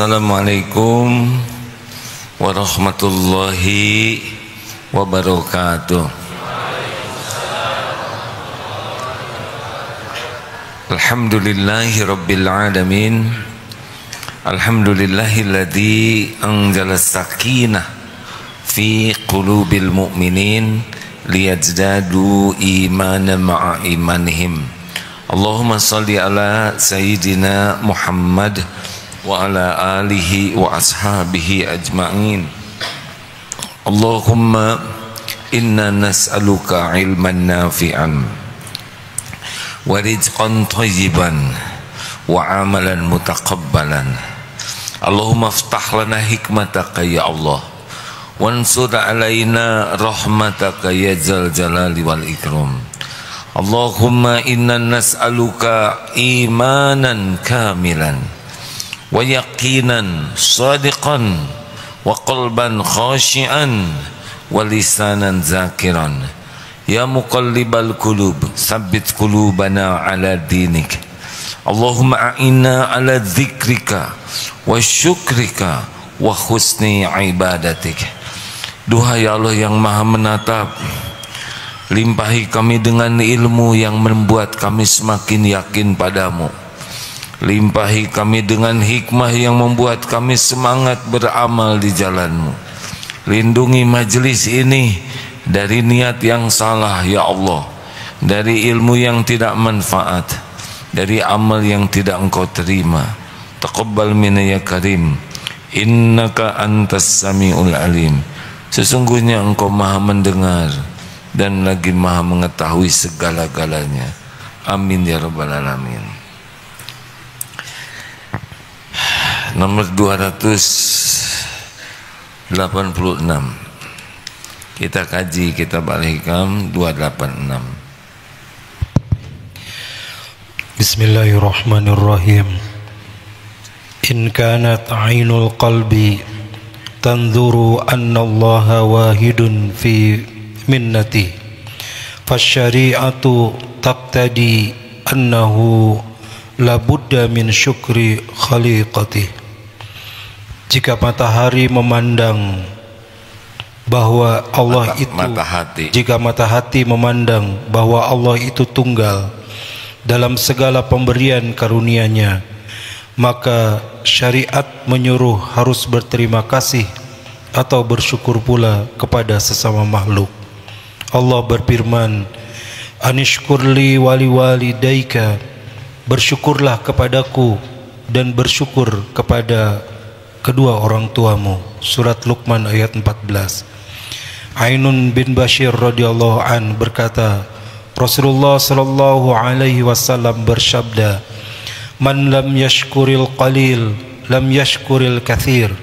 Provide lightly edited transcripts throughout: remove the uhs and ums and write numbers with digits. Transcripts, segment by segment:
Assalamualaikum warahmatullahi wabarakatuh. Alhamdulillahi rabbil alamin. Alhamdulillahilladzi anzala sakinah fi qulubil mu'minin liyazdadu imanan ma'a imanihim. Allahumma salli ala sayyidina Muhammad wa ala alihi wa ashabihi ajma'in. Allahumma inna nas'aluka ilman nafi'an wa rizqan thayyiban wa amalan mutaqabbalan. Allahumma aftah lana hikmataka ya Allah, wansur alaina rahmataka ya zal jalali wal ikram. Allahumma inna nas'aluka imanan kamilan wa yaqinan sadiqan wa qalban khashi'an wa lisanan zakiran. Ya muqallibal qulub tsabbit qulubana ala dinik. Allahumma a'inna ala dzikrika wa syukrika wa husni ibadatik. Duhai Allah yang maha menatap, limpahi kami dengan ilmu yang membuat kami semakin yakin padamu. Limpahi kami dengan hikmah yang membuat kami semangat beramal di jalanmu. Lindungi majelis ini dari niat yang salah ya Allah, dari ilmu yang tidak manfaat, dari amal yang tidak engkau terima. Taqabbal minna ya karim, innaka antas sami'ul alim. Sesungguhnya engkau maha mendengar dan lagi maha mengetahui segala-galanya. Amin ya rabbal alamin. Nomor 286 kita kaji kitab Al-Hikam 286. Bismillahirrahmanirrahim. In kanat ainul qalbi tanzuru anna allaha wahidun fi minnati fasyari'atu taqtadi annahu la budda min syukri khaliqati. Jika matahari memandang bahwa Allah jika mata hati memandang bahwa Allah itu tunggal dalam segala pemberian karunia-Nya, maka syariat menyuruh harus berterima kasih atau bersyukur pula kepada sesama makhluk. Allah berfirman, Anishkurli wali walidaika, bersyukurlah kepadaku dan bersyukur kepada kedua orang tuamu. Surat Luqman ayat 14. Ainun bin Bashir radhiyallahu an berkata, Rasulullah sallallahu alaihi wasallam bersabda, Man lam yashkuril qalil lam yashkuril kathir,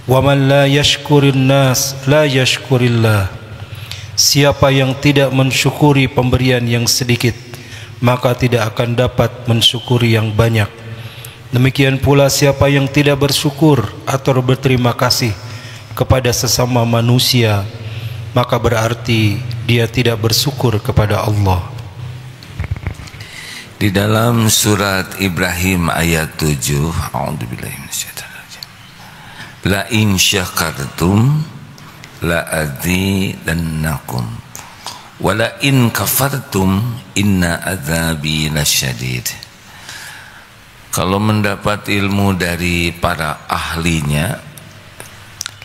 wa man la yashkurin nas la yashkurillah. Siapa yang tidak mensyukuri pemberian yang sedikit, maka tidak akan dapat mensyukuri yang banyak. Demikian pula siapa yang tidak bersyukur atau berterima kasih kepada sesama manusia, maka berarti dia tidak bersyukur kepada Allah. Di dalam surat Ibrahim ayat 7, a'udzubillahi minasyaitonirrajim. La in syakartum la azidannakum wa la in kafartum inna adzabi lasyadid. Kalau mendapat ilmu dari para ahlinya,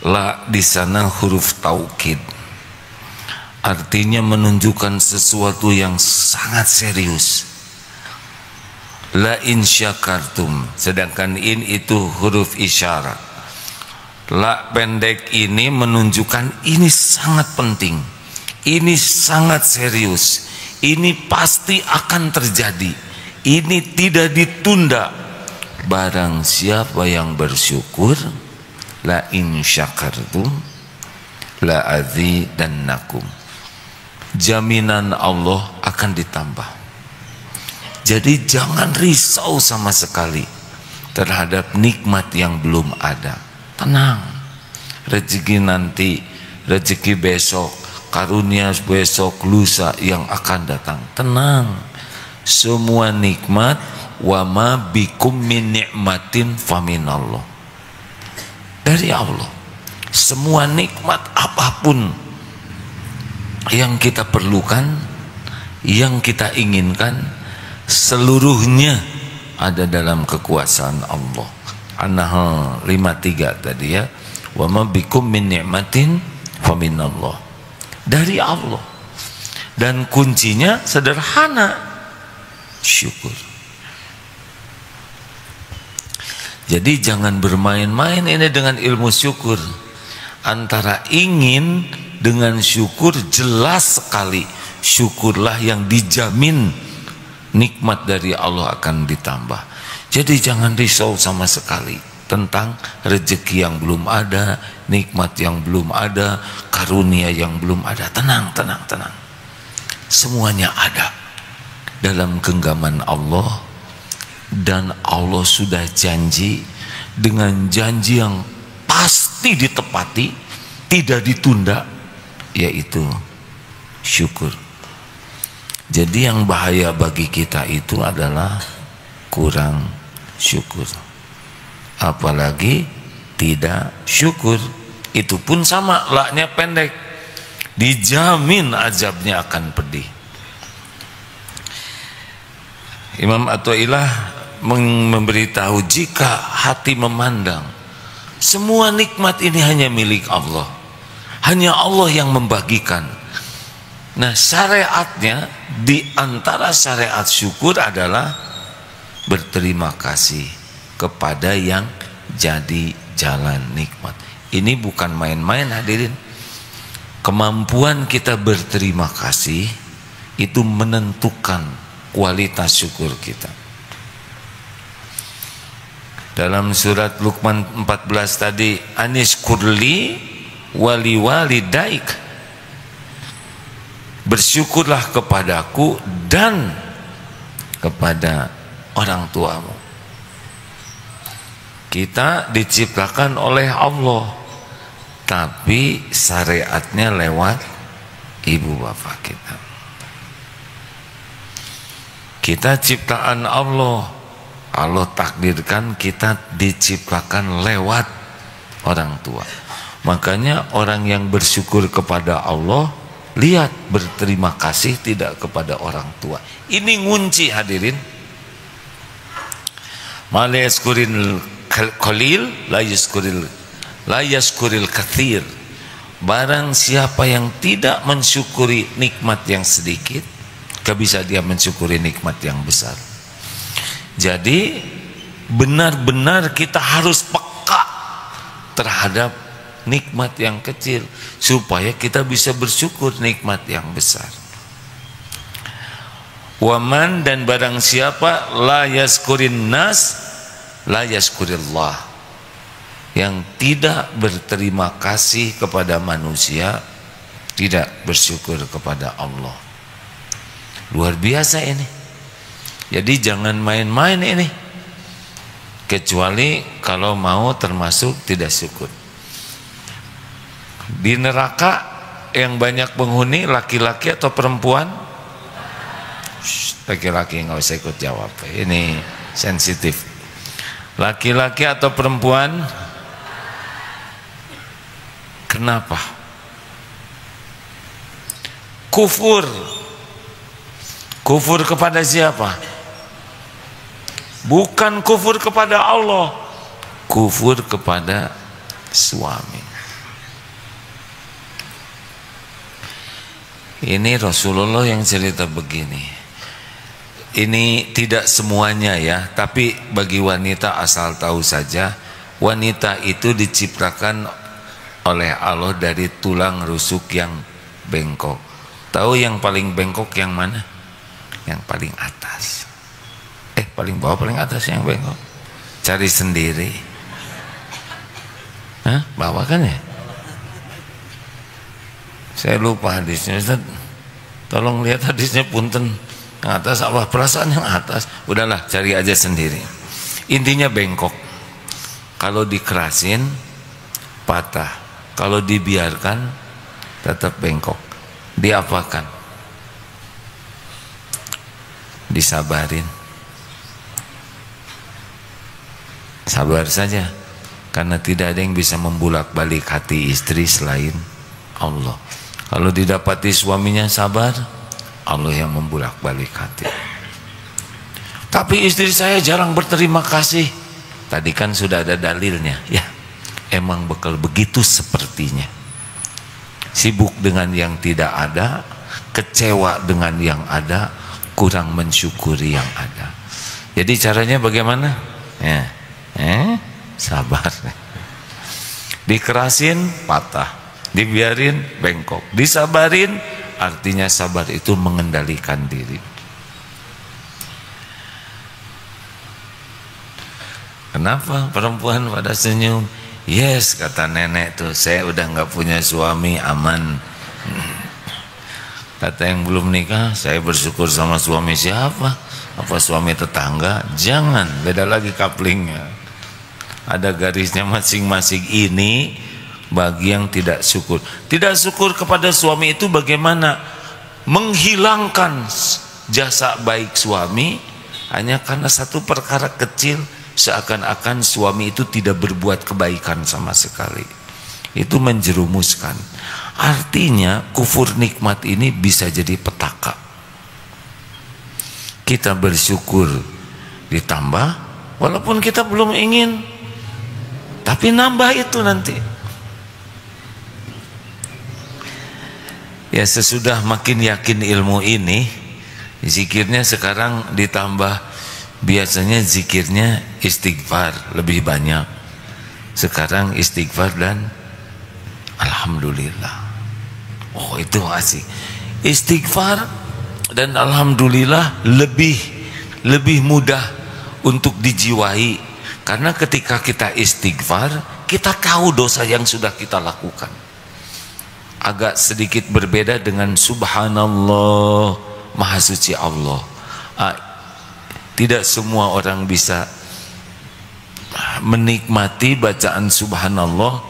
la di sana huruf taukid, artinya menunjukkan sesuatu yang sangat serius. La in syakartum, sedangkan in itu huruf isyarat. La pendek ini menunjukkan ini sangat penting, ini sangat serius, ini pasti akan terjadi, ini tidak ditunda. Barang siapa yang bersyukur, la in syakartum la azidannakum, jaminan Allah akan ditambah. Jadi jangan risau sama sekali terhadap nikmat yang belum ada. Tenang, rezeki nanti, rezeki besok, karunia besok, lusa yang akan datang. Tenang, semua nikmat wa ma bikum min ni'matin faminallah. dari Allah. Semua nikmat apapun yang kita perlukan, yang kita inginkan, seluruhnya ada dalam kekuasaan Allah. An-Nahl 53 tadi ya. Wa ma bikum min ni'matin fa minallah. Dari Allah. Dan kuncinya sederhana, syukur. Jadi jangan bermain-main ini dengan ilmu syukur. Antara ingin dengan syukur jelas sekali. Syukurlah yang dijamin nikmat dari Allah akan ditambah. Jadi jangan risau sama sekali tentang rezeki yang belum ada, nikmat yang belum ada, karunia yang belum ada. Tenang, tenang, tenang. Semuanya ada dalam genggaman Allah, dan Allah sudah janji dengan janji yang pasti ditepati, tidak ditunda, yaitu syukur. Jadi yang bahaya bagi kita itu adalah kurang syukur, apalagi tidak syukur. Itu pun sama, laknya pendek, dijamin azabnya akan pedih. Imam Athaillah memberitahu, jika hati memandang semua nikmat ini hanya milik Allah, hanya Allah yang membagikan. Nah, syariatnya di antara syariat syukur adalah berterima kasih kepada yang jadi jalan nikmat. Ini bukan main-main hadirin. Kemampuan kita berterima kasih itu menentukan kualitas syukur kita. Dalam surat Luqman 14 tadi, anishkurli wali walidaik, bersyukurlah kepadaku dan kepada orang tuamu. Kita diciptakan oleh Allah, tapi syariatnya lewat ibu bapak kita. Kita ciptaan Allah, Allah takdirkan kita diciptakan lewat orang tua. Makanya orang yang bersyukur kepada Allah, lihat, berterima kasih tidak kepada orang tua. Ini ngunci hadirin. Ma la yaskuril qalil la yaskuril kathir. Barang siapa yang tidak mensyukuri nikmat yang sedikit, gak bisa dia mensyukuri nikmat yang besar. Jadi benar-benar kita harus peka terhadap nikmat yang kecil supaya kita bisa bersyukur nikmat yang besar. Waman, dan barang siapa la yaskurin nas la yaskurillah, yang tidak berterima kasih kepada manusia, tidak bersyukur kepada Allah. Luar biasa ini. Jadi jangan main-main ini, kecuali kalau mau termasuk tidak syukur. Di neraka yang banyak penghuni laki-laki atau perempuan? Laki-laki, nggak usah ikut jawab, ini sensitif. Laki-laki atau perempuan? Kenapa? Kufur. Kufur kepada siapa? Bukan kufur kepada Allah, kufur kepada suami. Ini Rasulullah yang cerita begini. Ini tidak semuanya ya, tapi bagi wanita asal tahu saja, wanita itu diciptakan oleh Allah dari tulang rusuk yang bengkok. Tahu yang paling bengkok yang mana? Yang paling atas. Paling bawah, paling atas yang bengkok. Cari sendiri. Hah? Bawah kan ya? Saya lupa hadisnya, Ustaz. Tolong lihat hadisnya punten. Yang atas apa? Perasaan yang atas. Udahlah, cari aja sendiri. Intinya bengkok. Kalau dikerasin patah. Kalau dibiarkan tetap bengkok. Diapakan? Disabarin. Sabar saja. Karena tidak ada yang bisa membulak-balik hati istri selain Allah. Kalau didapati suaminya sabar, Allah yang membulak-balik hati. Tapi istri saya jarang berterima kasih. Tadi kan sudah ada dalilnya. Ya, emang bakal begitu sepertinya. Sibuk dengan yang tidak ada, kecewa dengan yang ada, kurang mensyukuri yang ada. Jadi caranya bagaimana? Ya, sabar. Dikerasin patah, dibiarin bengkok, disabarin, artinya sabar itu mengendalikan diri. Kenapa perempuan pada senyum? Yes, kata nenek tuh, saya udah nggak punya suami, aman. Kata yang belum nikah, saya bersyukur sama suami siapa? Apa suami tetangga? Jangan, beda lagi couplingnya. Ada garisnya masing-masing. Ini bagi yang tidak syukur. Tidak syukur kepada suami itu bagaimana? Menghilangkan jasa baik suami hanya karena satu perkara kecil, seakan-akan suami itu tidak berbuat kebaikan sama sekali. Itu menjerumuskan. Artinya kufur nikmat ini bisa jadi petaka. Kita bersyukur ditambah, walaupun kita belum ingin, tapi nambah itu nanti. Ya, sesudah makin yakin ilmu ini, zikirnya sekarang ditambah. Biasanya zikirnya istighfar lebih banyak. Sekarang istighfar dan alhamdulillah. Oh, itu asik. Istighfar dan alhamdulillah lebih mudah untuk dijiwai. Karena ketika kita istighfar, kita tahu dosa yang sudah kita lakukan. Agak sedikit berbeda dengan subhanallah, maha suci Allah. Tidak semua orang bisa menikmati bacaan subhanallah,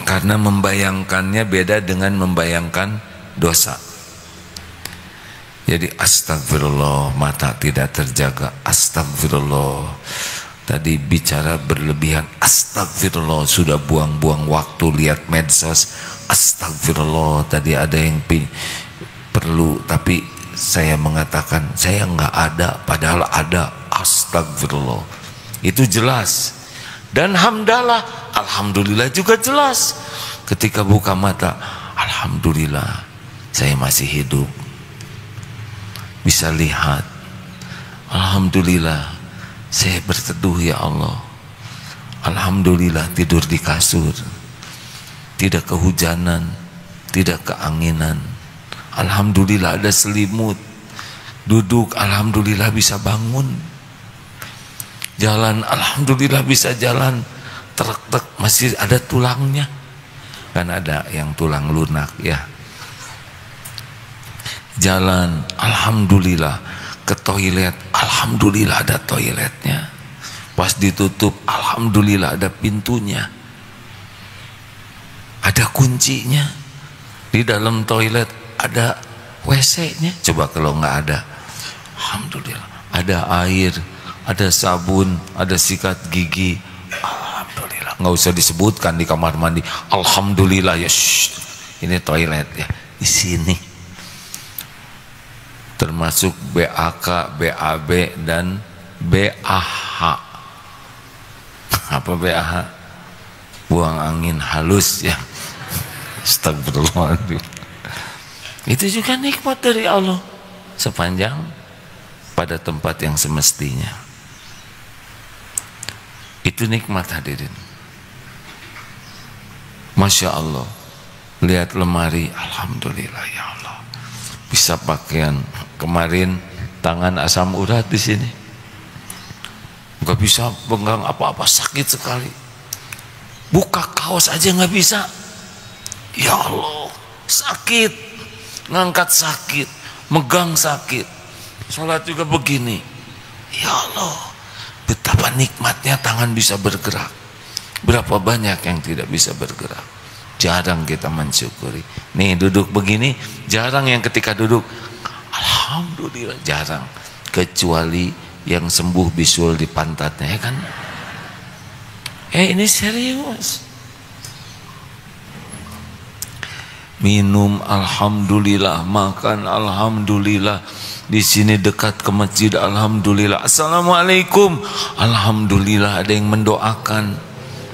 karena membayangkannya beda dengan membayangkan dosa. Jadi astagfirullah, mata tidak terjaga, astagfirullah. Tadi bicara berlebihan, astagfirullah. Sudah buang-buang waktu lihat medsos, astagfirullah. Tadi ada yang perlu, tapi saya mengatakan saya nggak ada, padahal ada, astagfirullah. Itu jelas. Dan hamdalah, alhamdulillah juga jelas. Ketika buka mata, alhamdulillah saya masih hidup, bisa lihat, alhamdulillah saya berteduh ya Allah, alhamdulillah tidur di kasur, tidak kehujanan, tidak keanginan, alhamdulillah ada selimut, duduk alhamdulillah bisa bangun, jalan alhamdulillah bisa jalan, trek-trek masih ada tulangnya. Kan ada yang tulang lunak ya. Jalan alhamdulillah, ke toilet alhamdulillah ada toiletnya, pas ditutup alhamdulillah ada pintunya, ada kuncinya. Di dalam toilet ada WC-nya. Coba kalau nggak ada, alhamdulillah ada air, ada sabun, ada sikat gigi, alhamdulillah. Nggak usah disebutkan di kamar mandi, alhamdulillah ya. Ini toilet ya, di sini. Termasuk BAK, BAB dan BAH. Apa BAH? Buang angin halus ya. Astagfirullahaladzim. Itu juga nikmat dari Allah, sepanjang pada tempat yang semestinya. Itu nikmat hadirin. Masya Allah. Lihat lemari, alhamdulillah ya Allah. Bisa pakaian. Kemarin tangan asam urat di sini, nggak bisa pegang apa-apa, sakit sekali. Buka kaos aja nggak bisa. Ya Allah, sakit. Ngangkat sakit, megang sakit. Sholat juga begini. Ya Allah, betapa nikmatnya tangan bisa bergerak. Berapa banyak yang tidak bisa bergerak. Jarang kita mensyukuri. Nih duduk begini, jarang yang ketika duduk alhamdulillah, jarang. Kecuali yang sembuh bisul di pantatnya, ya kan? Ini serius. Minum alhamdulillah, makan alhamdulillah, di sini dekat ke masjid alhamdulillah, assalamualaikum alhamdulillah, ada yang mendoakan.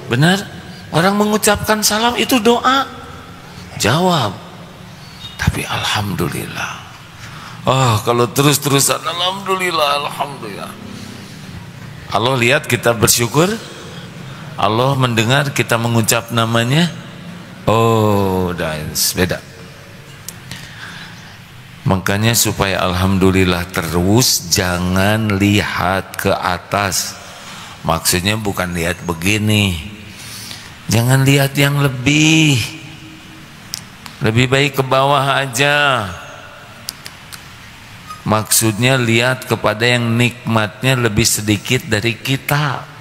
Benar? Orang mengucapkan salam itu doa, jawab. Tapi alhamdulillah. Kalau terus-terusan alhamdulillah, alhamdulillah. Allah lihat kita bersyukur, Allah mendengar kita mengucap namanya. Dah beda. Makanya supaya alhamdulillah terus, jangan lihat ke atas. Maksudnya bukan lihat begini, jangan lihat yang lebih baik ke bawah aja. Maksudnya lihat kepada yang nikmatnya lebih sedikit dari kita.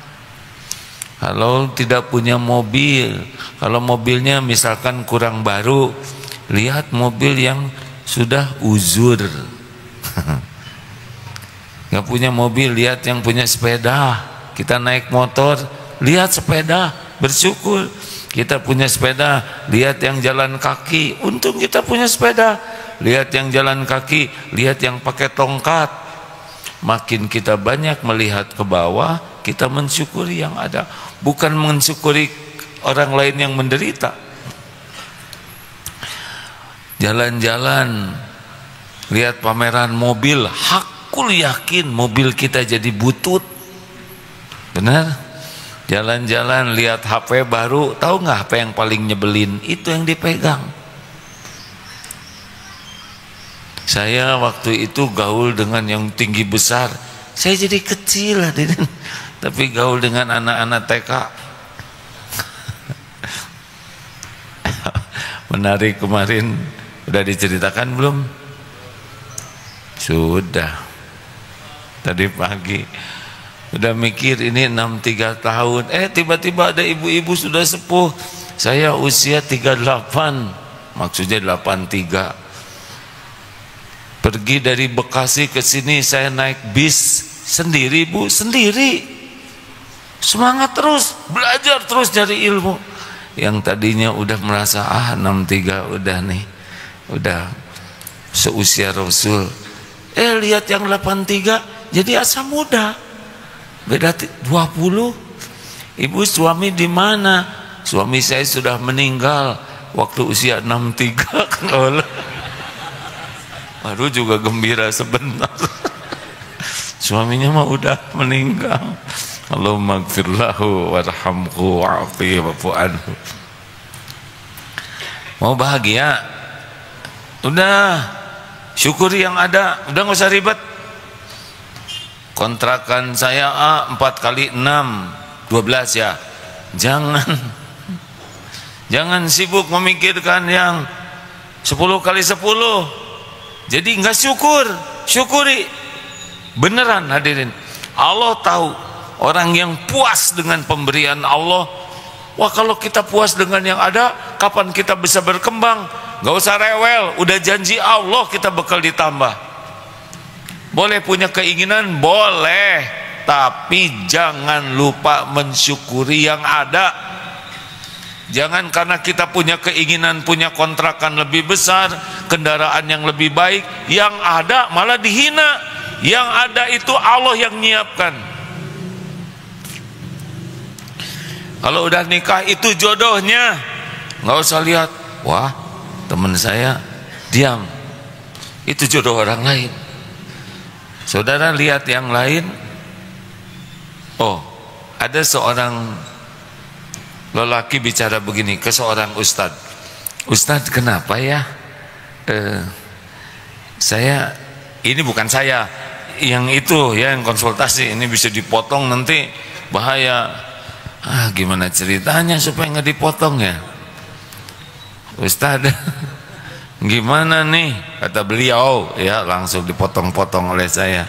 Kalau tidak punya mobil, kalau mobilnya misalkan kurang baru, lihat mobil yang sudah uzur. Nggak punya mobil, lihat yang punya sepeda. Kita naik motor, lihat sepeda, bersyukur. Kita punya sepeda, lihat yang jalan kaki, untung kita punya sepeda. Lihat yang jalan kaki, lihat yang pakai tongkat. Makin kita banyak melihat ke bawah, kita mensyukuri yang ada, bukan mensyukuri orang lain yang menderita. Jalan-jalan, lihat pameran mobil, hakul yakin mobil kita jadi butut. Benar? Jalan-jalan lihat HP baru, tahu nggak HP yang paling nyebelin? Itu yang dipegang. Saya waktu itu gaul dengan yang tinggi besar, saya jadi kecil hadirin. Tapi gaul dengan anak-anak TK. Menarik kemarin, udah diceritakan belum? Sudah. Tadi pagi udah mikir ini 63 tahun, tiba-tiba ada ibu-ibu sudah sepuh. Saya usia 38, maksudnya 83. Pergi dari Bekasi ke sini saya naik bis sendiri, Bu, sendiri. Semangat terus, belajar terus cari ilmu. Yang tadinya udah merasa 63 udah nih, udah seusia Rasul. Lihat yang 83 jadi asa muda. Beda 20. Ibu suami di mana? Suami saya sudah meninggal waktu usia 63 kan. Baru juga gembira sebentar. Suaminya mah udah meninggal. Allahumma gfirlahu warhamhu wa'afihi wa'fu anhu. Mau bahagia? Udah, syukuri yang ada. Udah nggak usah ribet. Kontrakan saya 4 kali 6 12 ya. Jangan sibuk memikirkan yang 10 kali 10. Jadi nggak syukuri. Beneran hadirin. Allah tahu orang yang puas dengan pemberian Allah. Wah, kalau kita puas dengan yang ada, kapan kita bisa berkembang? Gak usah rewel, udah janji Allah kita bakal ditambah. Boleh punya keinginan, boleh, tapi jangan lupa mensyukuri yang ada. Jangan karena kita punya keinginan punya kontrakan lebih besar, kendaraan yang lebih baik, yang ada malah dihina. Yang ada itu Allah yang nyiapkan. Kalau udah nikah itu jodohnya, nggak usah lihat, wah teman saya diam, itu jodoh orang lain. Saudara lihat yang lain. Ada seorang lelaki bicara begini ke seorang ustadz. Ustadz, kenapa ya saya, ini bukan saya yang itu ya, yang konsultasi, ini bisa dipotong nanti bahaya. Gimana ceritanya supaya nggak dipotong ya Ustadz? Gimana nih, kata beliau, ya langsung dipotong-potong oleh saya.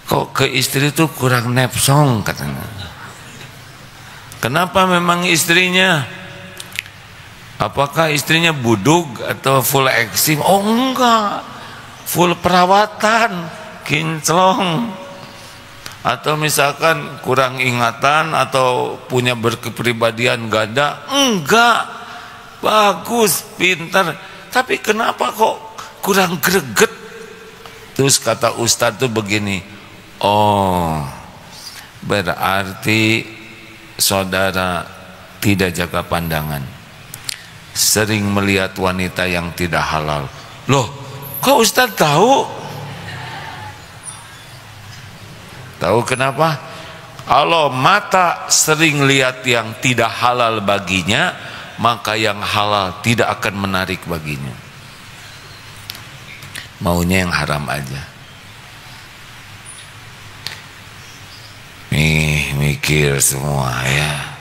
Kok ke istri itu kurang nepsong katanya. Kenapa memang istrinya? Apakah istrinya budug atau full eksim? Enggak, full perawatan, kinclong. atau misalkan kurang ingatan atau punya berkepribadian ganda, enggak, bagus, pintar, tapi kenapa kok kurang greget? Terus kata Ustadz tuh begini, oh berarti saudara tidak jaga pandangan, sering melihat wanita yang tidak halal. Loh, kok Ustadz tahu? Tahu kenapa? Kalau mata sering lihat yang tidak halal baginya, maka yang halal tidak akan menarik baginya. Maunya yang haram aja. Nih, mikir semua ya.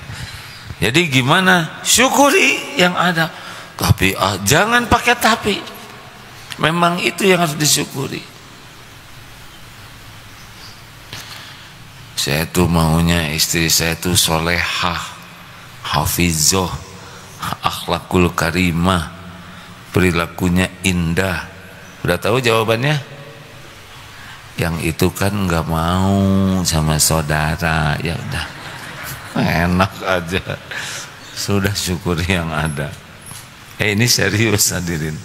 Jadi gimana? Syukuri yang ada. Tapi jangan pakai tapi. Memang itu yang harus disyukuri. Saya tuh maunya istri saya tuh solehah, hafizoh, akhlakul karimah, perilakunya indah. Udah tahu jawabannya? Yang itu kan nggak mau sama saudara. Ya udah, enak aja. Sudah syukuri yang ada. Ini serius hadirin.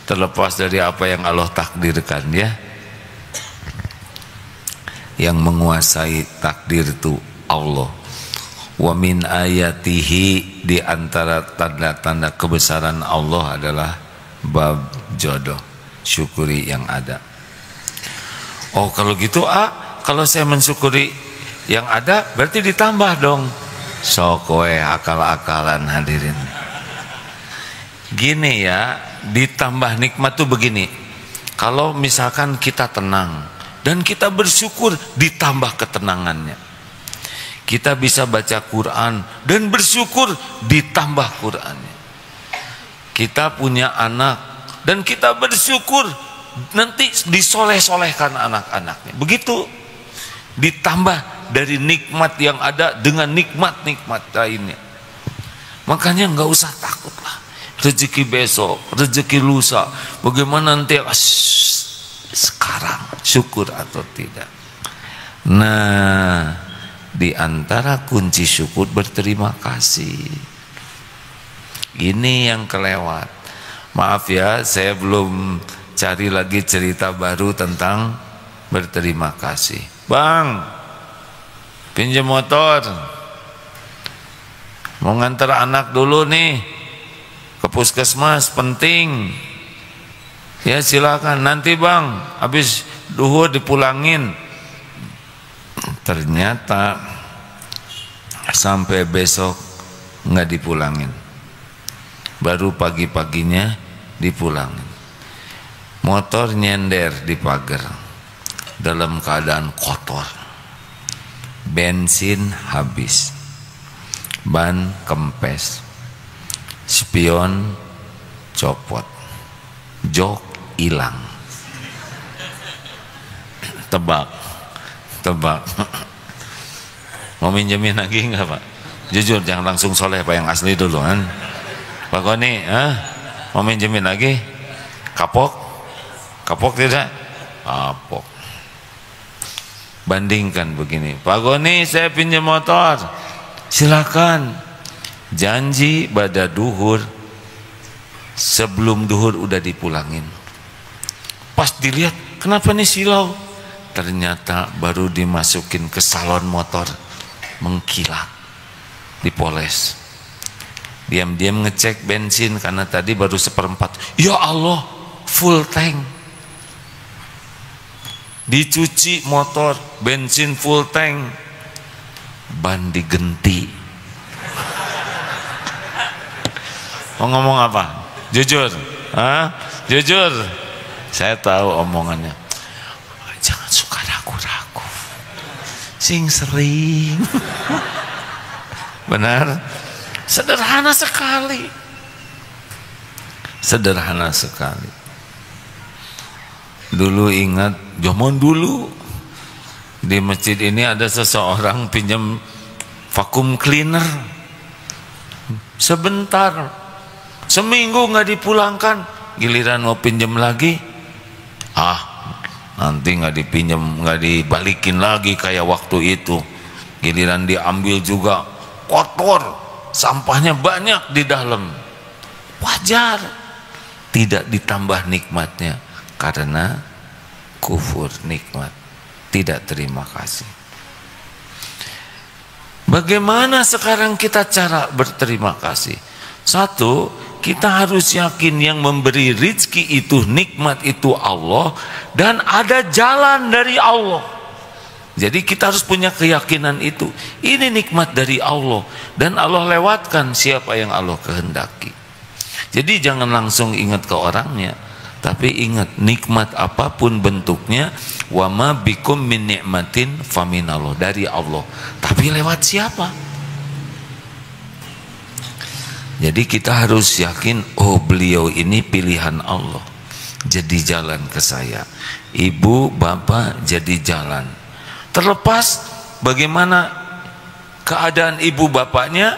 Terlepas dari apa yang Allah takdirkan ya. Yang menguasai takdir itu Allah. Wa min ayatihi, di antara tanda-tanda kebesaran Allah adalah bab jodoh. Syukuri yang ada. Oh kalau gitu kalau saya mensyukuri yang ada berarti ditambah dong. Sok we akal-akalan hadirin. Gini ya, ditambah nikmat tuh begini. Kalau misalkan kita tenang dan kita bersyukur, ditambah ketenangannya. Kita bisa baca Quran dan bersyukur, ditambah Qurannya. Kita punya anak dan kita bersyukur, nanti disoleh-solehkan anak-anaknya. Begitu, ditambah dari nikmat yang ada dengan nikmat-nikmat lainnya. Makanya nggak usah takut lah. Rezeki besok, rezeki lusa, bagaimana nanti? Sekarang syukur atau tidak. Nah, di antara kunci syukur berterima kasih. Ini yang kelewat. Maaf ya, saya belum cari lagi cerita baru tentang berterima kasih. Bang, pinjam motor, mau ngantar anak dulu nih ke puskesmas, penting. Ya silakan, nanti bang habis duhur dipulangin. Ternyata sampai besok nggak dipulangin, baru pagi-paginya dipulangin. Motor nyender di pagar dalam keadaan kotor, bensin habis, ban kempes, spion copot, jok hilang. Tebak mau minjemin lagi nggak Pak? Jujur, jangan langsung soleh Pak, yang asli dulu kan. Pak Goni mau minjemin lagi? Kapok tidak? Kapok. Bandingkan begini, Pak Goni saya pinjam motor, silakan. Janji pada duhur, sebelum duhur udah dipulangin. Pas dilihat, kenapa nih silau? Ternyata baru dimasukin ke salon motor, mengkilat, dipoles. Diam-diam ngecek bensin karena tadi baru 1/4. Ya Allah, full tank. Dicuci motor, bensin full tank, ban digenti. Mau ngomong apa? Jujur, jujur. Saya tahu omongannya. Jangan suka ragu-ragu. Sing sering. Benar? Sederhana sekali. Sederhana sekali. Dulu ingat, zaman dulu di masjid ini ada seseorang pinjam vakum cleaner. Sebentar, seminggu nggak dipulangkan. Giliran mau pinjam lagi, nanti nggak dipinjam, nggak dibalikin lagi kayak waktu itu. Giliran diambil juga kotor, sampahnya banyak di dalam. Wajar tidak ditambah nikmatnya karena kufur nikmat, tidak terima kasih. Bagaimana sekarang kita cara berterima kasih? Satu, kita harus yakin yang memberi rizki itu, nikmat itu Allah, dan ada jalan dari Allah. Jadi kita harus punya keyakinan itu. Ini nikmat dari Allah, dan Allah lewatkan siapa yang Allah kehendaki. Jadi jangan langsung ingat ke orangnya, tapi ingat nikmat apapun bentuknya, wa ma bikum min ni'matin faminallah, dari Allah. Tapi lewat siapa? Jadi kita harus yakin, oh beliau ini pilihan Allah, jadi jalan ke saya. Ibu, bapak jadi jalan. Terlepas bagaimana keadaan ibu bapaknya,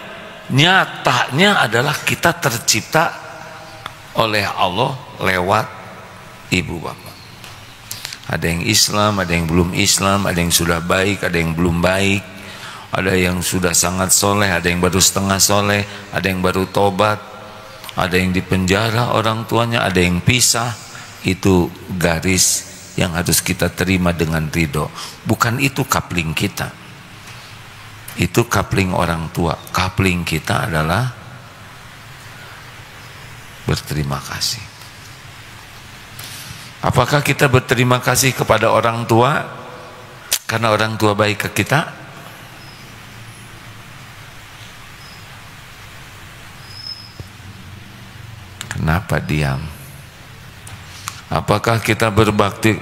nyatanya adalah kita tercipta oleh Allah lewat ibu bapak. Ada yang Islam, ada yang belum Islam, ada yang sudah baik, ada yang belum baik, ada yang sudah sangat soleh, ada yang baru setengah soleh, ada yang baru tobat, ada yang dipenjara orang tuanya, ada yang pisah. Itu garis yang harus kita terima dengan ridho. Bukan itu kapling kita, itu kapling orang tua. Kapling kita adalah berterima kasih. Apakah kita berterima kasih kepada orang tua karena orang tua baik ke kita? Kenapa diam? Apakah kita berbakti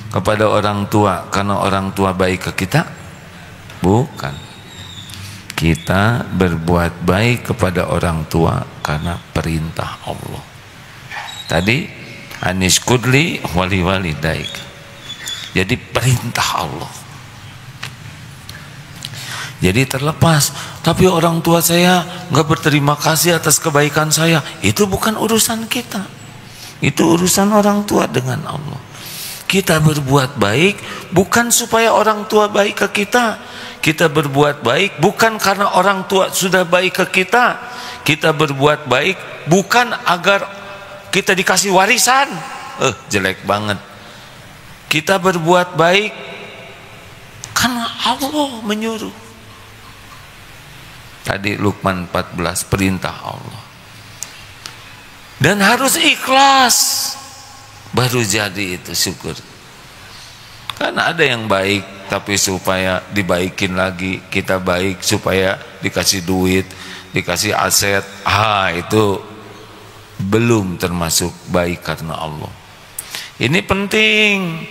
kepada orang tua karena orang tua baik ke kita? Bukan. Kita berbuat baik kepada orang tua karena perintah Allah. Tadi anis kudli wali walidaik. Jadi perintah Allah. Jadi terlepas, tapi orang tua saya nggak berterima kasih atas kebaikan saya, itu bukan urusan kita. Itu urusan orang tua dengan Allah. Kita berbuat baik bukan supaya orang tua baik ke kita. Kita berbuat baik bukan karena orang tua sudah baik ke kita. Kita berbuat baik bukan agar kita dikasih warisan. Jelek banget. Kita berbuat baik karena Allah menyuruh. Tadi Luqman 14, perintah Allah. Dan harus ikhlas, baru jadi itu syukur. Karena ada yang baik tapi supaya dibaikin lagi, kita baik supaya dikasih duit, dikasih aset, itu belum termasuk baik karena Allah. Ini penting.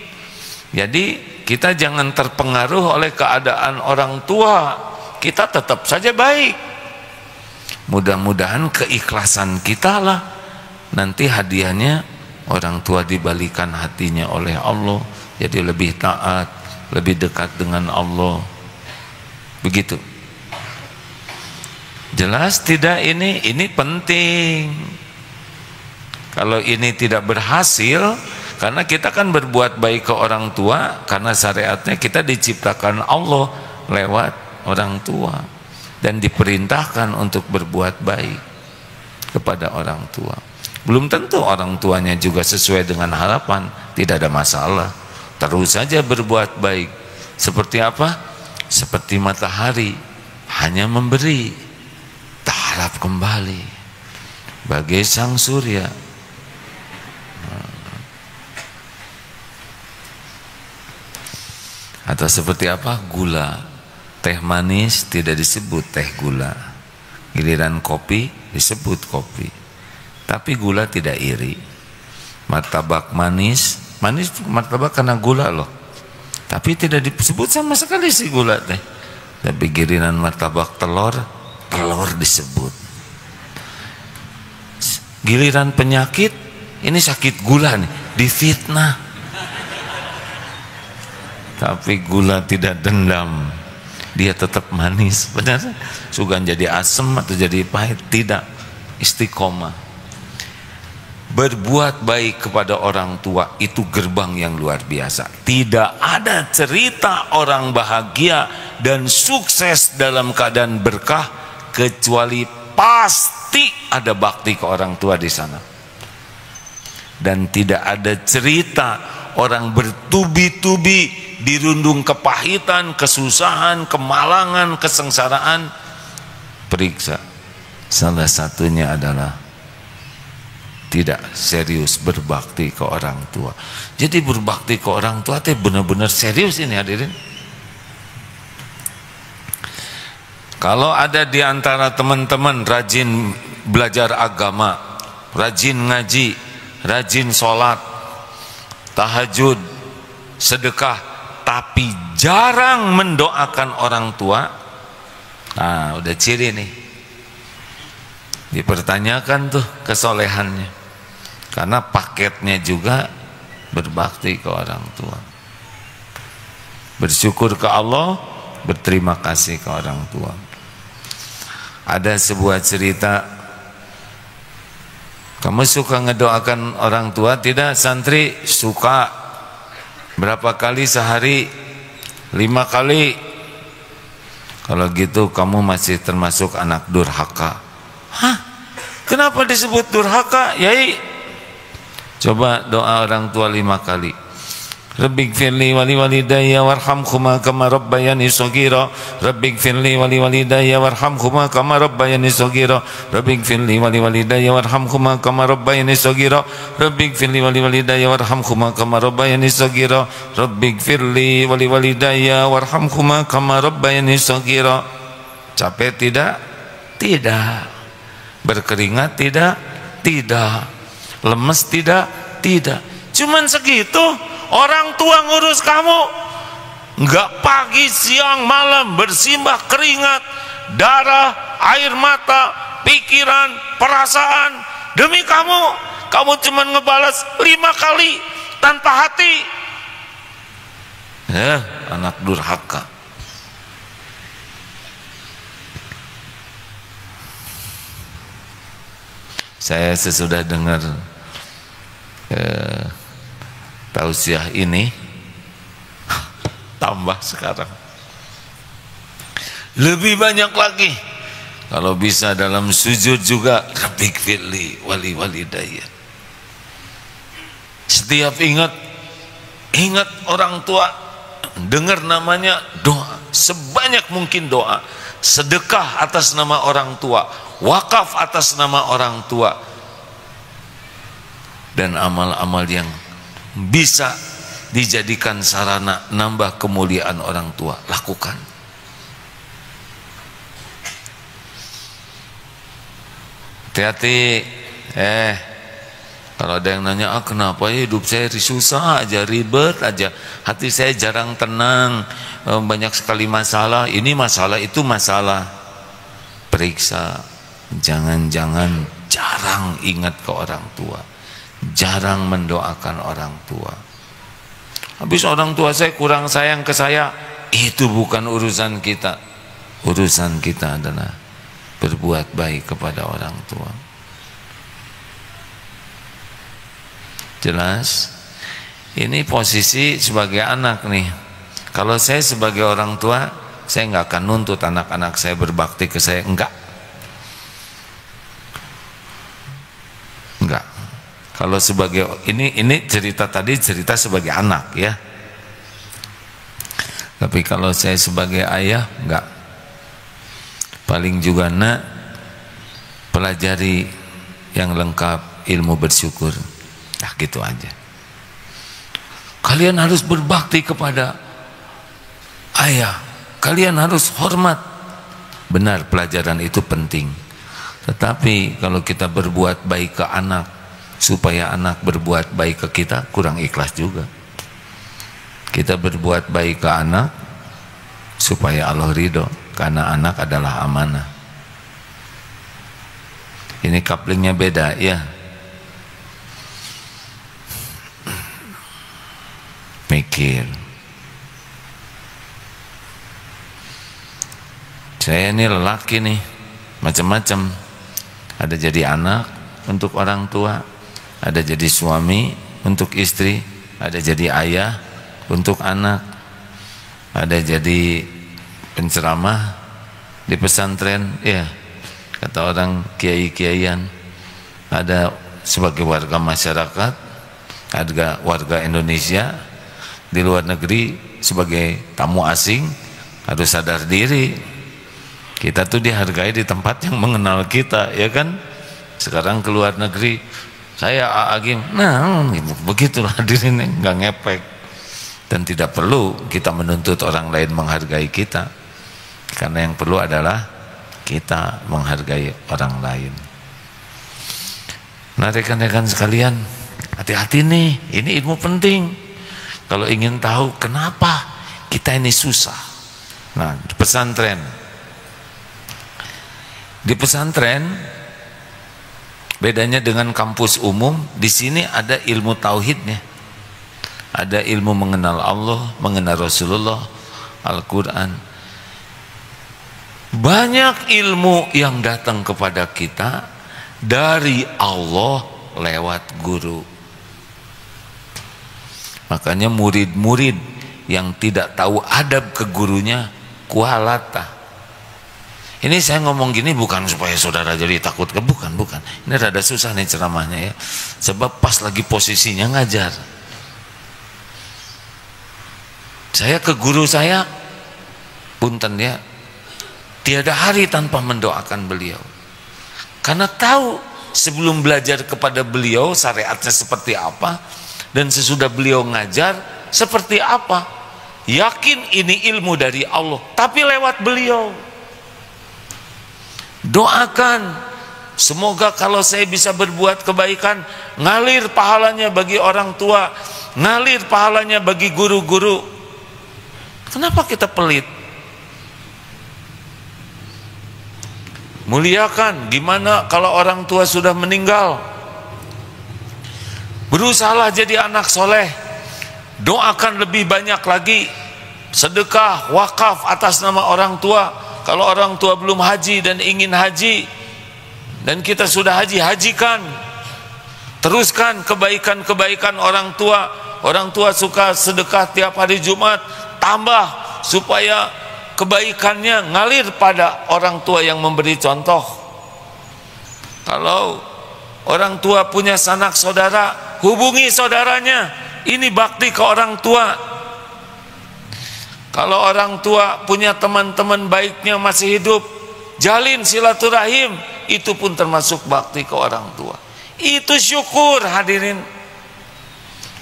Jadi kita jangan terpengaruh oleh keadaan orang tua. Kita tetap saja baik. Mudah-mudahan keikhlasan kita lah nanti hadiahnya orang tua dibalikan hatinya oleh Allah, jadi lebih taat, lebih dekat dengan Allah. Begitu. Jelas tidak ini? Ini penting. Kalau ini tidak berhasil, karena kita kan berbuat baik ke orang tua, karena syariatnya kita diciptakan Allah lewat orang tua dan diperintahkan untuk berbuat baik kepada orang tua. Belum tentu orang tuanya juga sesuai dengan harapan, tidak ada masalah, terus saja berbuat baik. Seperti apa? Seperti matahari, hanya memberi, tak harap kembali, bagai sang surya. Atau seperti apa? Gula, teh manis tidak disebut teh gula, giliran kopi disebut kopi, tapi gula tidak iri. Martabak manis, manis martabak karena gula loh, tapi tidak disebut sama sekali si gula teh. Tapi giliran martabak telur, telur disebut. Giliran penyakit, ini sakit gula nih, difitnah. Tapi gula tidak dendam, dia tetap manis. Benar? Sugan jadi asam atau jadi pahit, tidak, istiqomah. berbuat baik kepada orang tua itu gerbang yang luar biasa. Tidak ada cerita orang bahagia dan sukses dalam keadaan berkah kecuali pasti ada bakti ke orang tua di sana. Dan tidak ada cerita orang bertubi-tubi dirundung kepahitan, kesusahan, kemalangan, kesengsaraan. Periksa, salah satunya adalah tidak serius berbakti ke orang tua. Jadi berbakti ke orang tua itu benar-benar serius ini hadirin. Kalau ada di antara teman-teman rajin belajar agama, rajin ngaji, rajin sholat, tahajud, sedekah, tapi jarang mendoakan orang tua, nah udah ciri nih. Dipertanyakan tuh kesolehannya, karena paketnya juga berbakti ke orang tua, bersyukur ke Allah, berterima kasih ke orang tua. Ada sebuah cerita, kamu suka ngedoakan orang tua? Tidak santri? Suka. Berapa kali sehari? 5 kali. Kalau gitu kamu masih termasuk anak durhaka. Hah? Kenapa disebut durhaka, Yai? Coba doa orang tua 5 kali. Rabbighfirli wali walidayya warhamhuma kama rabbayani shaghira. Rabbighfirli wali walidayya warhamhuma kama rabbayani shaghira. Rabbighfirli wali walidayya warhamhuma kama rabbayani shaghira. Rabbighfirli wali walidayya warhamhuma kama rabbayani shaghira. Rabbighfirli wali walidayya warhamhuma kama rabbayani shaghira. Capek tidak? Tidak. Berkeringat tidak? Tidak. Lemes tidak? Tidak. Cuman segitu. Orang tua ngurus kamu, enggak pagi, siang, malam bersimbah keringat, darah, air mata, pikiran, perasaan demi kamu. Kamu cuma ngebalas 5 kali tanpa hati. Anak durhaka. Saya sesudah dengar tausiah ini, tambah sekarang lebih banyak lagi. Kalau bisa dalam sujud juga, Rabbighfirli wali walidayya. Setiap ingat orang tua, dengar namanya, doa sebanyak mungkin, doa sedekah atas nama orang tua, wakaf atas nama orang tua, dan amal-amal yang bisa dijadikan sarana nambah kemuliaan orang tua, lakukan. Hati-hati. Kalau ada yang nanya, kenapa ya hidup saya susah aja, ribet aja, hati saya jarang tenang, banyak sekali masalah, ini masalah, itu masalah. Periksa, jangan-jangan jarang ingat ke orang tua, jarang mendoakan orang tua. Habis orang tua saya kurang sayang ke saya, itu bukan urusan kita. Urusan kita adalah berbuat baik kepada orang tua. Jelas? Ini posisi sebagai anak nih. Kalau saya sebagai orang tua, saya nggak akan nuntut anak-anak saya berbakti ke saya, enggak. Kalau sebagai ini cerita tadi, cerita sebagai anak ya. Tapi kalau saya sebagai ayah, enggak. Paling juga nak, pelajari yang lengkap ilmu bersyukur. Nah gitu aja. Kalian harus berbakti kepada ayah. Kalian harus hormat. Benar, pelajaran itu penting. Tetapi kalau kita berbuat baik ke anak, supaya anak berbuat baik ke kita, kurang ikhlas juga. Kita berbuat baik ke anak supaya Allah ridho, karena anak adalah amanah. Ini couplingnya beda ya. Mikir, saya ini lelaki nih, macam-macam. Ada jadi anak untuk orang tua, Ada jadi suami untuk istri, ada jadi ayah untuk anak, ada jadi penceramah di pesantren, ya kata orang kiai-kiaian, ada sebagai warga masyarakat, ada warga Indonesia di luar negeri sebagai tamu asing. Harus sadar diri, kita tuh dihargai di tempat yang mengenal kita, ya kan? Sekarang ke luar negeri, saya Agim, nah gitu, begitulah dirinya, nggak ngepek. Dan tidak perlu kita menuntut orang lain menghargai kita, karena yang perlu adalah kita menghargai orang lain. Nah rekan-rekan sekalian, hati-hati nih, ini ilmu penting. Kalau ingin tahu kenapa kita ini susah. Nah di pesantren bedanya dengan kampus umum, di sini ada ilmu tauhidnya, ada ilmu mengenal Allah, mengenal Rasulullah, Al-Quran. Banyak ilmu yang datang kepada kita dari Allah lewat guru. Makanya murid-murid yang tidak tahu adab ke gurunya kualata. Ini saya ngomong gini bukan supaya saudara jadi takut, bukan. Ini rada susah nih ceramahnya ya, sebab pas lagi posisinya ngajar. Saya ke guru saya, punten ya, tiada hari tanpa mendoakan beliau, karena tahu sebelum belajar kepada beliau syariatnya seperti apa, dan sesudah beliau ngajar seperti apa. Yakin ini ilmu dari Allah, tapi lewat beliau. Doakan semoga kalau saya bisa berbuat kebaikan, ngalir pahalanya bagi orang tua, ngalir pahalanya bagi guru-guru. Kenapa kita pelit? Muliakan. Gimana kalau orang tua sudah meninggal? Berusahalah jadi anak soleh, doakan lebih banyak lagi, sedekah, wakaf atas nama orang tua. Kalau orang tua belum haji dan ingin haji, dan kita sudah haji, hajikan. Teruskan kebaikan-kebaikan orang tua. Orang tua suka sedekah tiap hari Jumat, tambah supaya kebaikannya ngalir pada orang tua yang memberi contoh. Kalau orang tua punya sanak saudara, hubungi saudaranya. Ini bakti ke orang tua. Kalau orang tua punya teman-teman baiknya masih hidup, jalin silaturahim. Itu pun termasuk bakti ke orang tua. Itu syukur hadirin.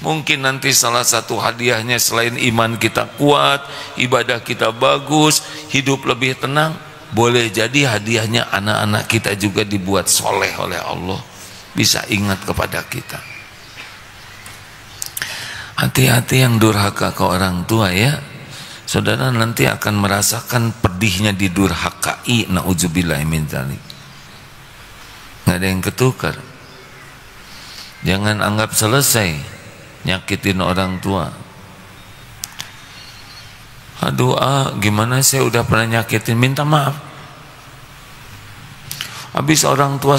Mungkin nanti salah satu hadiahnya selain iman kita kuat, ibadah kita bagus, hidup lebih tenang, boleh jadi hadiahnya anak-anak kita juga dibuat soleh oleh Allah, bisa ingat kepada kita. Hati-hati yang durhaka ke orang tua ya. Saudara nanti akan merasakan pedihnya didurhakai. Na'udzubillah min dzalik. Nggak ada yang ketukar. Jangan anggap selesai nyakitin orang tua. Aduh gimana saya udah pernah nyakitin, minta maaf. Habis orang tua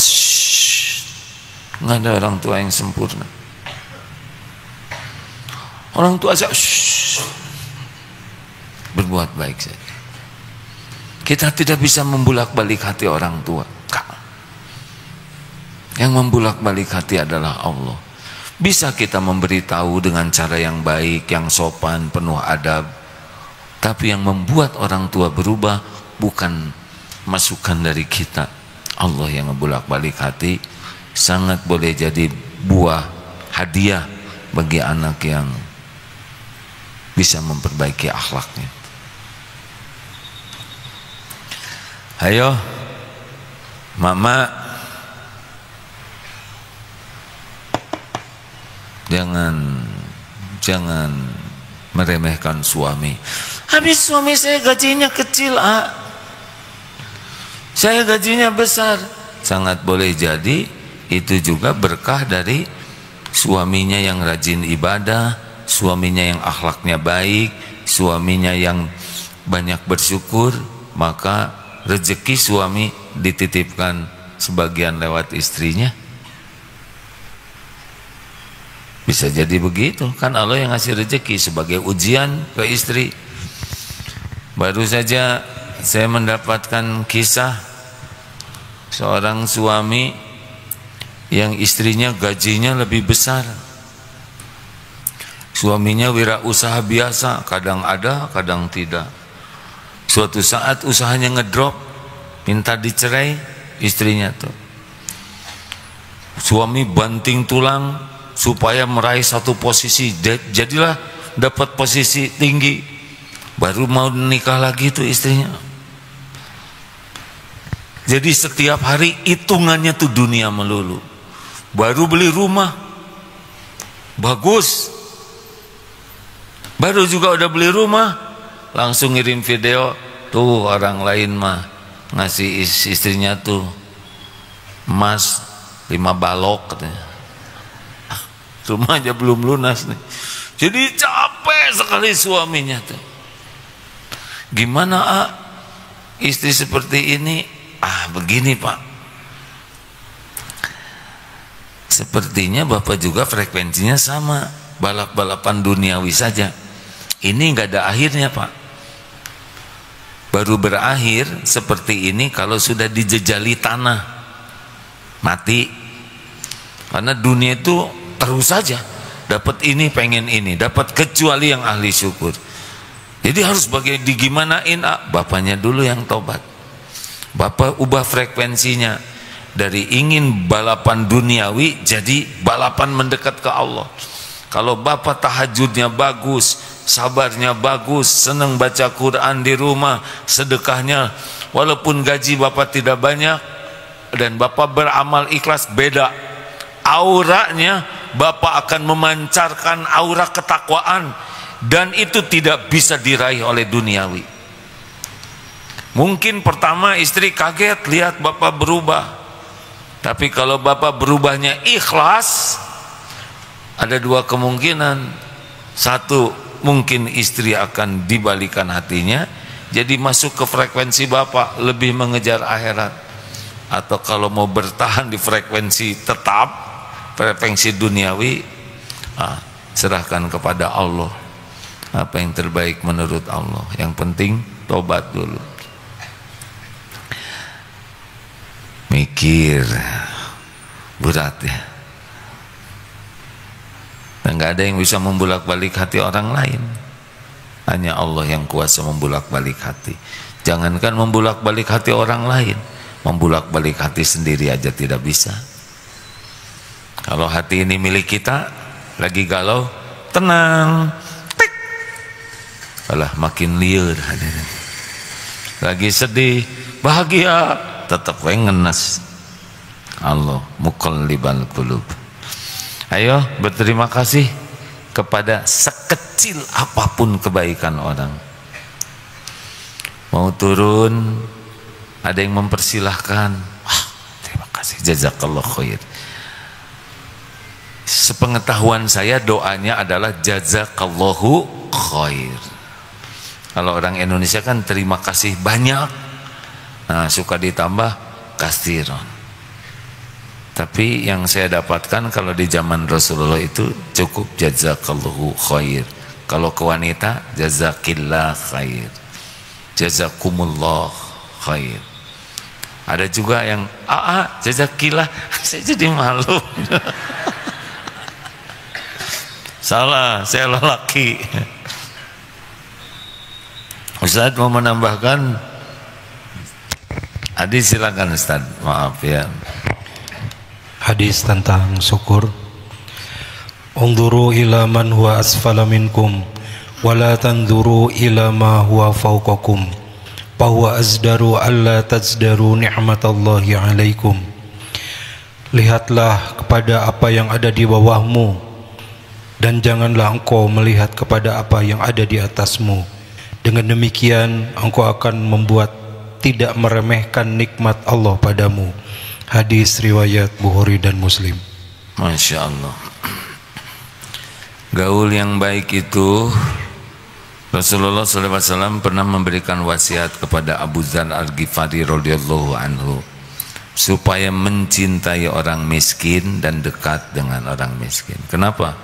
nggak ada orang tua yang sempurna. Orang tua saya berbuat baik saja. Kita tidak bisa membulak-balik hati orang tua. Yang membulak-balik hati adalah Allah. Bisa kita memberitahu dengan cara yang baik, yang sopan, penuh adab, tapi yang membuat orang tua berubah bukan masukan dari kita. Allah yang membulak-balik hati. Sangat boleh jadi buah hadiah bagi anak yang bisa memperbaiki akhlaknya. Ayo mama, jangan meremehkan suami. Habis suami saya gajinya kecil, saya gajinya besar. Sangat boleh jadi itu juga berkah dari suaminya yang rajin ibadah, suaminya yang akhlaknya baik, suaminya yang banyak bersyukur. Maka rezeki suami dititipkan sebagian lewat istrinya. Bisa jadi begitu, kan Allah yang ngasih rezeki sebagai ujian ke istri. Baru saja saya mendapatkan kisah seorang suami yang istrinya gajinya lebih besar. Suaminya wirausaha biasa, kadang ada, kadang tidak. Suatu saat usahanya ngedrop, minta dicerai istrinya tuh. Suami banting tulang supaya meraih satu posisi, jadilah dapat posisi tinggi, baru mau nikah lagi tuh istrinya. Jadi setiap hari hitungannya tuh dunia melulu. Baru beli rumah bagus, baru juga udah beli rumah, langsung ngirim video tuh orang lain mah ngasih istrinya tuh emas 5 balok katanya. Rumah aja belum lunas nih. Jadi capek sekali suaminya tuh. Gimana istri seperti ini? Begini Pak. Sepertinya Bapak juga frekuensinya sama, balap-balapan duniawi saja. Ini nggak ada akhirnya Pak. Baru berakhir seperti ini kalau sudah dijejali tanah, mati. Karena dunia itu terus saja dapat ini, pengen ini, dapat, kecuali yang ahli syukur. Jadi harus digimanain, bapaknya dulu yang tobat. Bapak ubah frekuensinya dari ingin balapan duniawi jadi balapan mendekat ke Allah. Kalau bapak tahajudnya bagus, sabarnya bagus, senang baca Quran di rumah, sedekahnya walaupun gaji bapak tidak banyak dan bapak beramal ikhlas, beda auranya. Bapak akan memancarkan aura ketakwaan, dan itu tidak bisa diraih oleh duniawi. Mungkin pertama istri kaget lihat bapak berubah, tapi kalau bapak berubahnya ikhlas, ada 2 kemungkinan. Satu, mungkin istri akan dibalikan hatinya, jadi masuk ke frekuensi bapak, lebih mengejar akhirat. Atau kalau mau bertahan di frekuensi tetap, frekuensi duniawi, serahkan kepada Allah apa yang terbaik menurut Allah. Yang penting tobat dulu. Mikir berat ya, dan nggak ada yang bisa membulak-balik hati orang lain, hanya Allah yang kuasa membulak-balik hati. Jangankan membulak-balik hati orang lain, membulak-balik hati sendiri aja tidak bisa. Kalau hati ini milik kita, lagi galau, tenang, tik, alah makin liar. Lagi sedih, bahagia, tetap ngenes. Allah muqallibal qulub. Ayo berterima kasih kepada sekecil apapun kebaikan orang. Mau turun, ada yang mempersilahkan, terima kasih, jazakallah khair. Sepengetahuan saya doanya adalah jazakallahu khair. Kalau orang Indonesia kan terima kasih banyak, nah suka ditambah kasiron. Tapi yang saya dapatkan kalau di zaman Rasulullah itu cukup jazakallahu khair. Kalau ke wanita jazakillah khair, jazakumullah khair. Ada juga yang jazakillah, saya jadi malu. Salah, saya lelaki. Ustaz mau menambahkan? Hadis silakan Ustaz. Maaf ya. Hadis tentang syukur. Unzuru ila man huwa asfala minkum wa la tanzuru ila ma huwa fawqakum fa huwa azdaru alla tazdaru ni'matallahi alaikum. Lihatlah kepada apa yang ada di bawahmu, dan janganlah engkau melihat kepada apa yang ada di atasmu. Dengan demikian engkau akan membuat tidak meremehkan nikmat Allah padamu. Hadis riwayat Bukhari dan Muslim. Masya Allah. Gaul yang baik itu, Rasulullah SAW pernah memberikan wasiat kepada Abu Dzar Al-Ghifari radhiyallahu anhu supaya mencintai orang miskin dan dekat dengan orang miskin. Kenapa?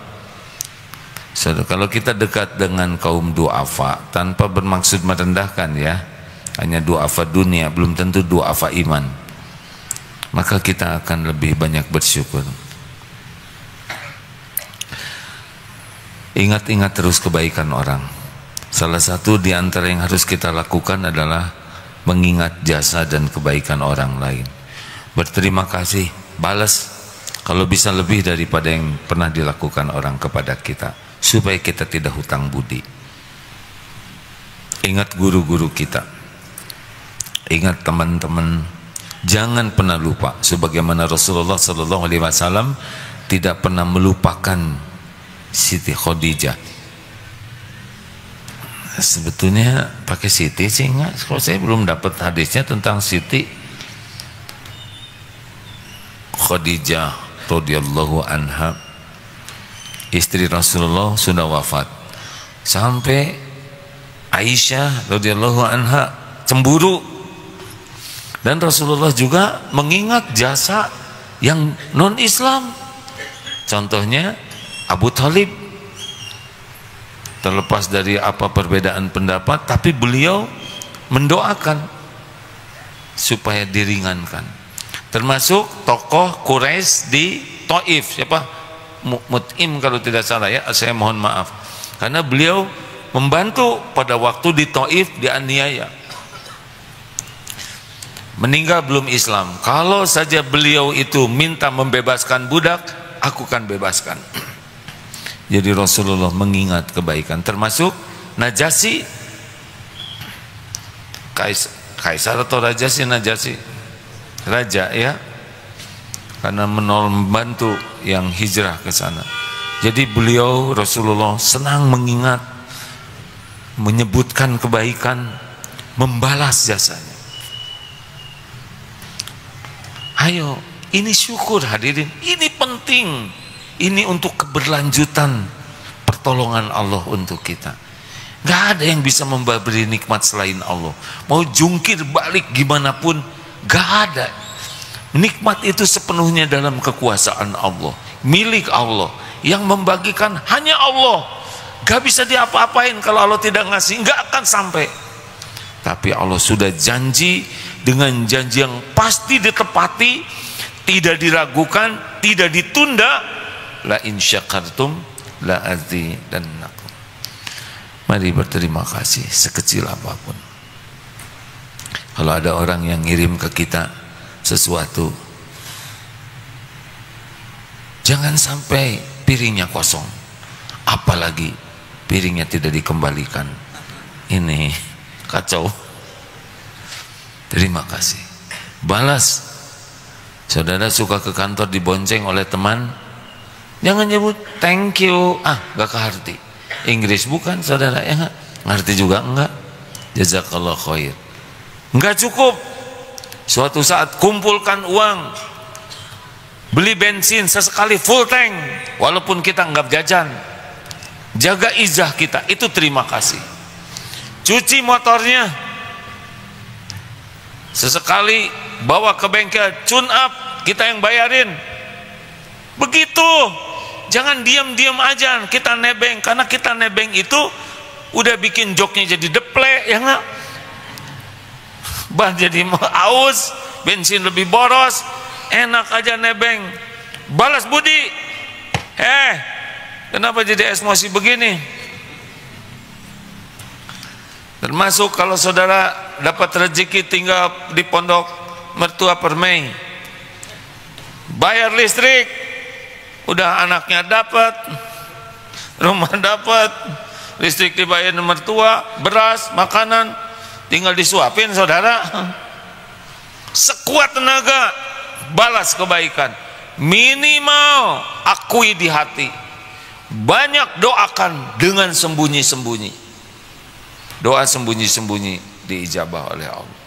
Kalau kita dekat dengan kaum du'afa tanpa bermaksud merendahkan ya, hanya du'afa dunia, belum tentu du'afa iman, maka kita akan lebih banyak bersyukur. Ingat-ingat terus kebaikan orang. Salah satu di antara yang harus kita lakukan adalah mengingat jasa dan kebaikan orang lain. Berterima kasih, balas kalau bisa lebih daripada yang pernah dilakukan orang kepada kita, supaya kita tidak hutang budi. Ingat guru-guru kita, ingat teman-teman, jangan pernah lupa sebagaimana Rasulullah SAW tidak pernah melupakan Siti Khadijah. Sebetulnya pakai Siti sih enggak, kalau saya belum dapat hadisnya tentang Siti Khadijah radhiyallahu anha, istri Rasulullah sudah wafat, sampai Aisyah radhiyallahu anha cemburu, dan Rasulullah juga mengingat jasa yang non Islam. Contohnya Abu Thalib, terlepas dari apa perbedaan pendapat, tapi beliau mendoakan supaya diringankan. Termasuk tokoh Quraisy di Taif, siapa? Mut'im kalau tidak salah ya, saya mohon maaf, karena beliau membantu pada waktu di Taif dianiaya, meninggal belum Islam. Kalau saja beliau itu minta membebaskan budak, aku kan bebaskan. Jadi Rasulullah mengingat kebaikan, termasuk Najasyi, Kaisar atau Raja sih, Najasyi raja ya, karena membantu yang hijrah ke sana. Jadi beliau Rasulullah senang mengingat, menyebutkan kebaikan, membalas jasanya. Ayo, ini syukur hadirin, ini penting. Ini untuk keberlanjutan pertolongan Allah untuk kita. Gak ada yang bisa memberi nikmat selain Allah. Mau jungkir balik gimana pun, gak ada. Nikmat itu sepenuhnya dalam kekuasaan Allah, milik Allah. Yang membagikan hanya Allah. Gak bisa diapa-apain kalau Allah tidak ngasih, gak akan sampai. Tapi Allah sudah janji dengan janji yang pasti ditepati, tidak diragukan, tidak ditunda. La in syakartum la azidannakum. Mari berterima kasih sekecil apapun. Kalau ada orang yang ngirim ke kita sesuatu, jangan sampai piringnya kosong, apalagi piringnya tidak dikembalikan. Ini kacau. Terima kasih, balas. Saudara suka ke kantor dibonceng oleh teman, jangan nyebut thank you, gak keharti. Inggris bukan saudara ya, ngerti juga enggak, jazakallah khair. Enggak cukup. Suatu saat kumpulkan uang, beli bensin sesekali full tank, walaupun kita enggak jajan. Jaga izah kita, itu terima kasih. Cuci motornya, sesekali bawa ke bengkel, tune up, kita yang bayarin. Begitu. Jangan diam-diam aja kita nebeng, karena kita nebeng itu udah bikin joknya jadi deplek ya enggak? Bah jadi aus, bensin lebih boros, enak aja nebeng. Balas budi. Kenapa jadi emosi begini? Termasuk kalau saudara dapat rezeki tinggal di pondok mertua Permai, bayar listrik, udah anaknya dapat, rumah dapat, listrik dibayar mertua, beras, makanan, tinggal disuapin saudara. Sekuat tenaga balas kebaikan, minimal akui di hati. Banyak doakan dengan sembunyi-sembunyi. Doa sembunyi-sembunyi diijabah oleh Allah.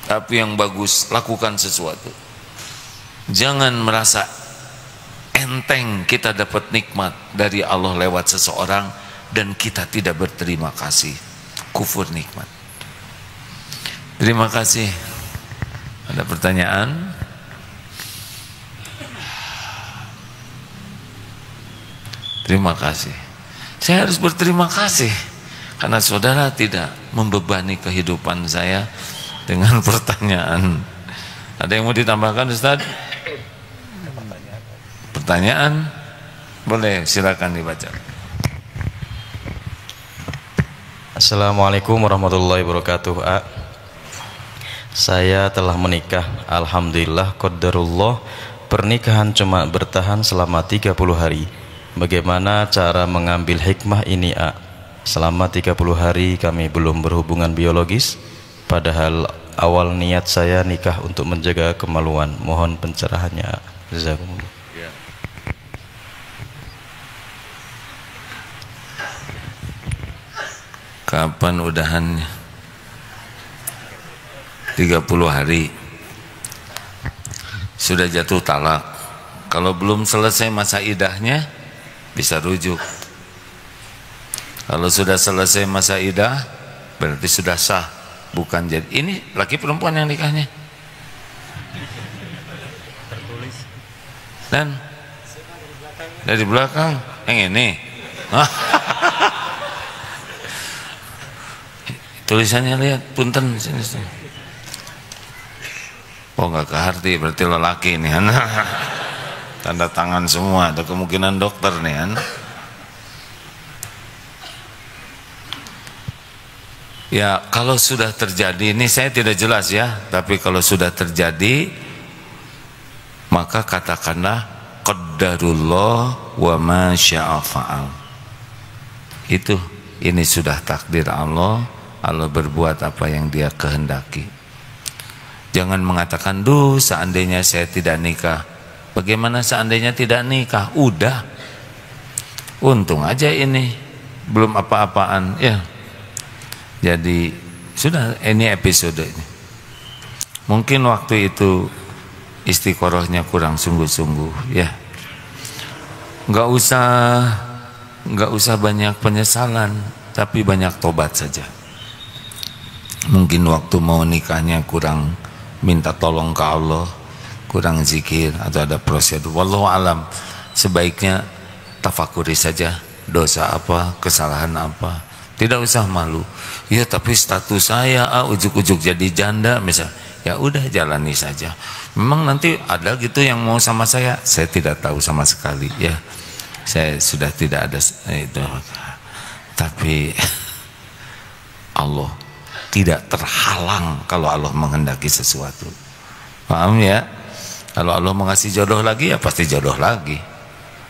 Tapi yang bagus, lakukan sesuatu. Jangan merasa enteng kita dapat nikmat dari Allah lewat seseorang dan kita tidak berterima kasih. Kufur nikmat. Terima kasih. Ada pertanyaan? Terima kasih. Saya harus berterima kasih karena saudara tidak membebani kehidupan saya dengan pertanyaan. Ada yang mau ditambahkan, Ustaz? Pertanyaan? Boleh, silakan dibaca. Assalamualaikum warahmatullahi wabarakatuh. Saya telah menikah, alhamdulillah, qadarullah. Pernikahan cuma bertahan selama 30 hari. Bagaimana cara mengambil hikmah ini, A? Selama 30 hari kami belum berhubungan biologis, padahal awal niat saya nikah untuk menjaga kemaluan. Mohon pencerahannya, A. Jazakumullah. Kapan udahannya? 30 hari. Sudah jatuh talak. Kalau belum selesai masa idahnya, bisa rujuk. Kalau sudah selesai masa idah, berarti sudah sah. Bukan jadi. Ini laki perempuan yang nikahnya. Dan dari belakang yang ini. Tulisannya lihat, punten sini. Oh, nggak ke hati, berarti lelaki nih. Tanda tangan semua, ada kemungkinan dokter nih kan. Ya, kalau sudah terjadi, ini saya tidak jelas ya, tapi kalau sudah terjadi, maka katakanlah qadarullah wa ma syaa fa'al. Itu, ini sudah takdir Allah. Allah berbuat apa yang Dia kehendaki. Jangan mengatakan, duh seandainya saya tidak nikah. Bagaimana seandainya tidak nikah? Udah, untung aja ini belum apa-apaan ya. Jadi sudah, ini episode ini. Mungkin waktu itu istiqorohnya kurang sungguh-sungguh ya. Nggak usah banyak penyesalan, tapi banyak tobat saja. Mungkin waktu mau nikahnya kurang minta tolong ke Allah, kurang zikir atau ada prosedur. Wallahu alam. Sebaiknya tafakuri saja dosa apa, kesalahan apa. Tidak usah malu. Ya tapi status saya ujuk-ujuk jadi janda misal. Ya udah jalani saja. Memang nanti ada gitu yang mau sama saya tidak tahu sama sekali ya. Saya sudah tidak ada itu. Tapi Allah tidak terhalang kalau Allah menghendaki sesuatu. Paham ya? Kalau Allah mengasih jodoh lagi ya pasti jodoh lagi.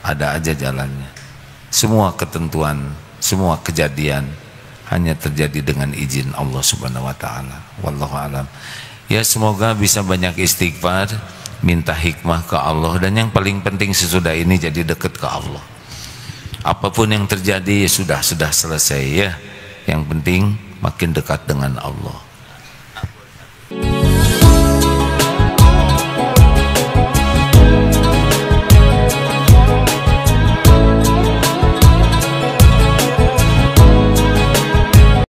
Ada aja jalannya. Semua ketentuan, semua kejadian hanya terjadi dengan izin Allah Subhanahu wa taala. Wallahu alam. Ya semoga bisa banyak istighfar, minta hikmah ke Allah, dan yang paling penting sesudah ini jadi dekat ke Allah. Apapun yang terjadi ya sudah selesai ya. Yang penting makin dekat dengan Allah.